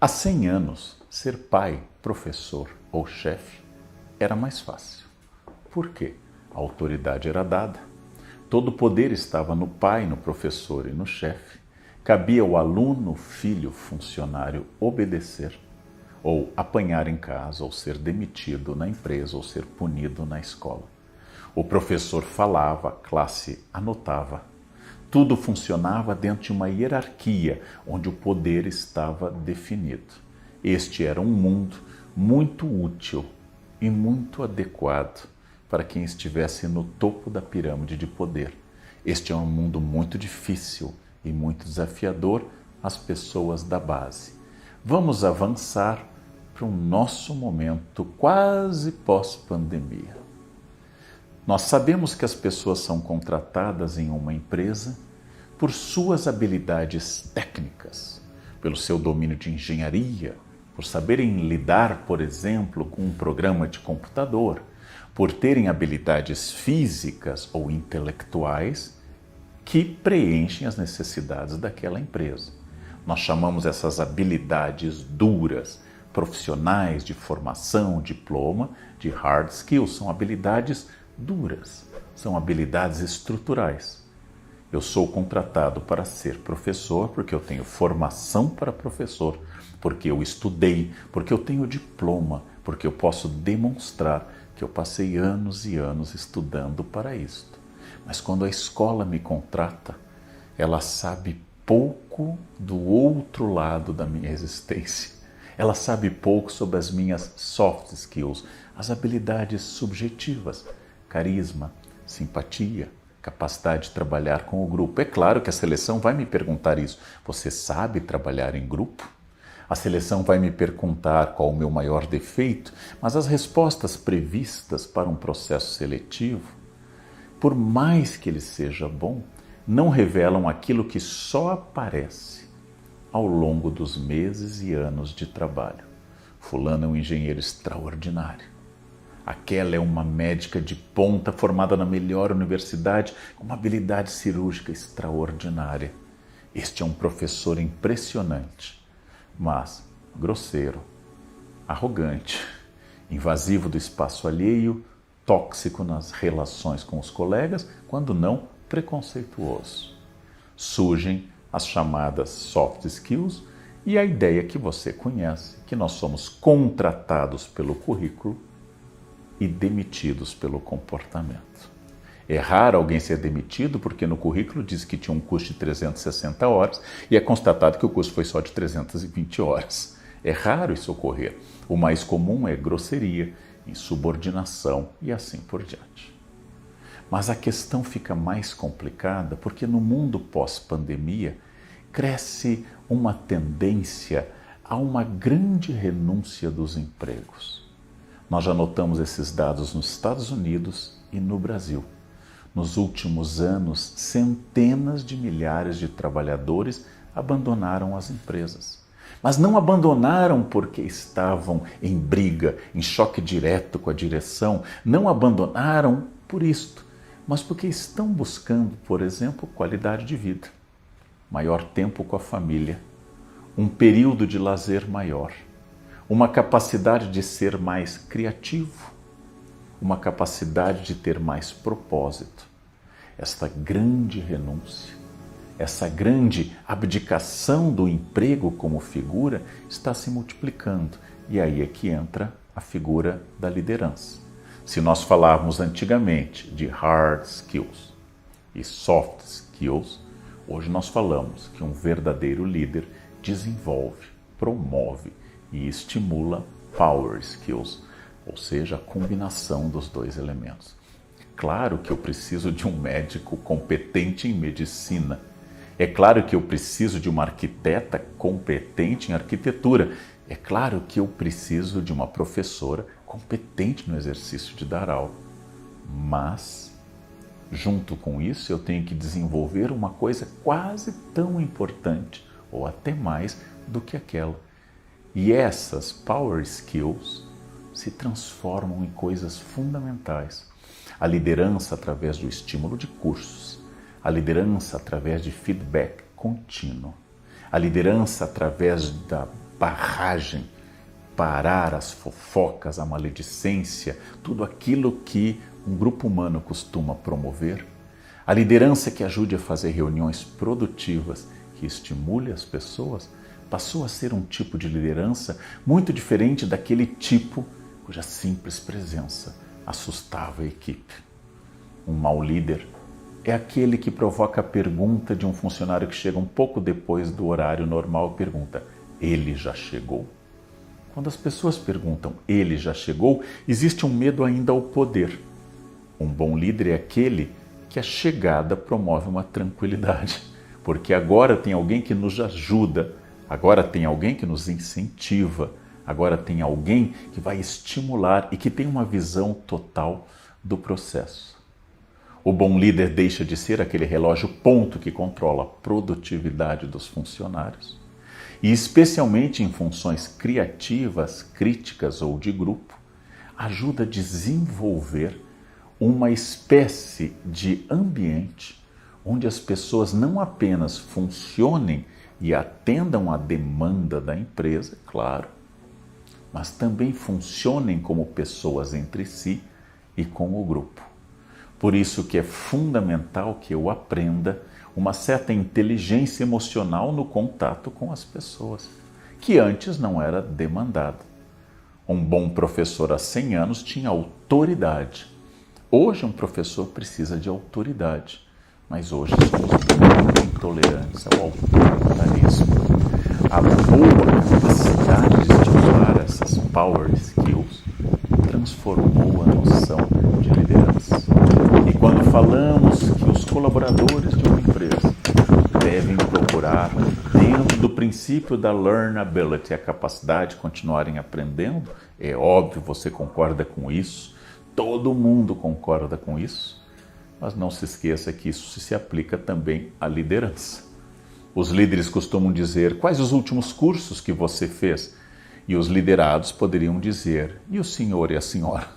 Há 100 anos, ser pai, professor ou chefe era mais fácil. Por quê? A autoridade era dada, todo o poder estava no pai, no professor e no chefe. Cabia ao aluno, filho, funcionário obedecer, ou apanhar em casa, ou ser demitido na empresa, ou ser punido na escola. O professor falava, a classe anotava. Tudo funcionava dentro de uma hierarquia, onde o poder estava definido. Este era um mundo muito útil e muito adequado para quem estivesse no topo da pirâmide de poder. Este é um mundo muito difícil e muito desafiador às pessoas da base. Vamos avançar para o nosso momento quase pós-pandemia. Nós sabemos que as pessoas são contratadas em uma empresa por suas habilidades técnicas, pelo seu domínio de engenharia, por saberem lidar, por exemplo, com um programa de computador, por terem habilidades físicas ou intelectuais que preenchem as necessidades daquela empresa. Nós chamamos essas habilidades duras, profissionais de formação, diploma, de hard skills, são habilidades duras, são habilidades estruturais. Eu sou contratado para ser professor porque eu tenho formação para professor, porque eu estudei, porque eu tenho diploma, porque eu posso demonstrar que eu passei anos e anos estudando para isto. Mas quando a escola me contrata, ela sabe pouco do outro lado da minha existência. Ela sabe pouco sobre as minhas soft skills, as habilidades subjetivas, carisma, simpatia, capacidade de trabalhar com o grupo. É claro que a seleção vai me perguntar isso. Você sabe trabalhar em grupo? A seleção vai me perguntar qual o meu maior defeito, mas as respostas previstas para um processo seletivo, por mais que ele seja bom, não revelam aquilo que só aparece ao longo dos meses e anos de trabalho. Fulano é um engenheiro extraordinário. Aquela é uma médica de ponta formada na melhor universidade, com uma habilidade cirúrgica extraordinária. Este é um professor impressionante, mas grosseiro, arrogante, invasivo do espaço alheio, tóxico nas relações com os colegas, quando não preconceituoso. Surgem as chamadas soft skills e a ideia que você conhece, que nós somos contratados pelo currículo e demitidos pelo comportamento. É raro alguém ser demitido porque no currículo diz que tinha um curso de 360 horas e é constatado que o curso foi só de 320 horas. É raro isso ocorrer. O mais comum é grosseria, insubordinação e assim por diante. Mas a questão fica mais complicada porque no mundo pós-pandemia cresce uma tendência a uma grande renúncia dos empregos. Nós já notamos esses dados nos Estados Unidos e no Brasil. Nos últimos anos, centenas de milhares de trabalhadores abandonaram as empresas. Mas não abandonaram porque estavam em briga, em choque direto com a direção. Não abandonaram por isto, mas porque estão buscando, por exemplo, qualidade de vida, maior tempo com a família, um período de lazer maior, uma capacidade de ser mais criativo, uma capacidade de ter mais propósito. Esta grande renúncia, essa grande abdicação do emprego como figura está se multiplicando. E aí é que entra a figura da liderança. Se nós falávamos antigamente de hard skills e soft skills, hoje nós falamos que um verdadeiro líder desenvolve, promove e estimula power skills, ou seja, a combinação dos dois elementos. Claro que eu preciso de um médico competente em medicina. É claro que eu preciso de uma arquiteta competente em arquitetura. É claro que eu preciso de uma professora competente no exercício de dar aula. Mas, junto com isso, eu tenho que desenvolver uma coisa quase tão importante, ou até mais, do que aquela. E essas power skills se transformam em coisas fundamentais. A liderança através do estímulo de cursos, a liderança através de feedback contínuo, a liderança através da barragem, parar as fofocas, a maledicência, tudo aquilo que um grupo humano costuma promover. A liderança que ajude a fazer reuniões produtivas, que estimule as pessoas, passou a ser um tipo de liderança muito diferente daquele tipo cuja simples presença assustava a equipe. Um mau líder é aquele que provoca a pergunta de um funcionário que chega um pouco depois do horário normal e pergunta: ele já chegou? Quando as pessoas perguntam: ele já chegou? Existe um medo ainda ao poder. Um bom líder é aquele que a chegada promove uma tranquilidade, porque agora tem alguém que nos ajuda, agora tem alguém que nos incentiva, agora tem alguém que vai estimular e que tem uma visão total do processo. O bom líder deixa de ser aquele relógio ponto que controla a produtividade dos funcionários e, especialmente em funções criativas, críticas ou de grupo, ajuda a desenvolver uma espécie de ambiente onde as pessoas não apenas funcionem e atendam à demanda da empresa, claro, mas também funcionem como pessoas entre si e com o grupo. Por isso que é fundamental que eu aprenda uma certa inteligência emocional no contato com as pessoas, que antes não era demandada. Um bom professor há 100 anos tinha autoridade. Hoje um professor precisa de autoridade, mas hoje somos muito intolerantes ao autoritarismo. A boa capacidade de estimular essas power skills transformou a noção de liderança. E quando falamos que os colaboradores de uma empresa devem procurar, dentro do princípio da learnability, a capacidade de continuarem aprendendo, é óbvio, você concorda com isso, todo mundo concorda com isso, mas não se esqueça que isso se aplica também à liderança. Os líderes costumam dizer: quais os últimos cursos que você fez? E os liderados poderiam dizer: e o senhor e a senhora?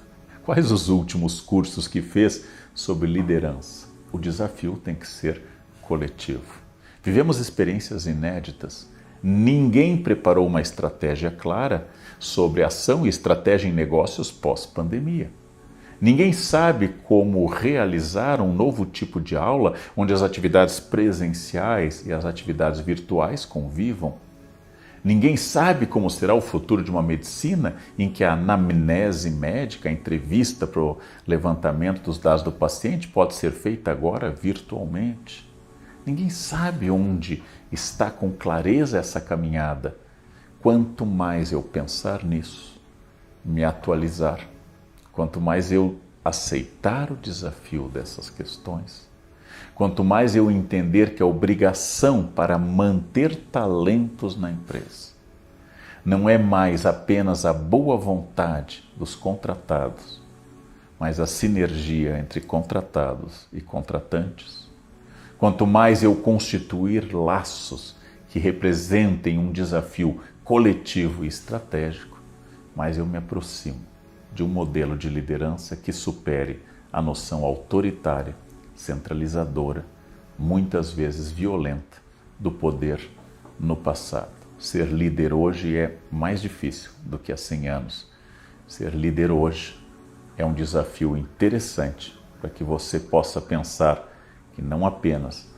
Quais os últimos cursos que fez sobre liderança? O desafio tem que ser coletivo. Vivemos experiências inéditas. Ninguém preparou uma estratégia clara sobre ação e estratégia em negócios pós-pandemia. Ninguém sabe como realizar um novo tipo de aula onde as atividades presenciais e as atividades virtuais convivam. Ninguém sabe como será o futuro de uma medicina em que a anamnese médica, a entrevista para o levantamento dos dados do paciente, pode ser feita agora virtualmente. Ninguém sabe onde está com clareza essa caminhada. Quanto mais eu pensar nisso, me atualizar, quanto mais eu aceitar o desafio dessas questões, quanto mais eu entender que a obrigação para manter talentos na empresa não é mais apenas a boa vontade dos contratados, mas a sinergia entre contratados e contratantes, quanto mais eu constituir laços que representem um desafio coletivo e estratégico, mais eu me aproximo de um modelo de liderança que supere a noção autoritária, centralizadora, muitas vezes violenta, do poder no passado. Ser líder hoje é mais difícil do que há 100 anos. Ser líder hoje é um desafio interessante para que você possa pensar que não apenas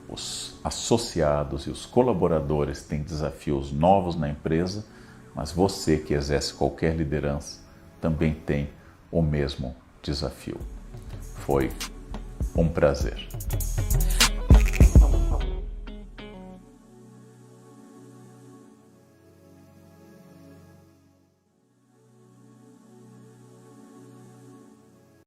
os associados e os colaboradores têm desafios novos na empresa, mas você que exerce qualquer liderança também tem o mesmo desafio. Foi um prazer.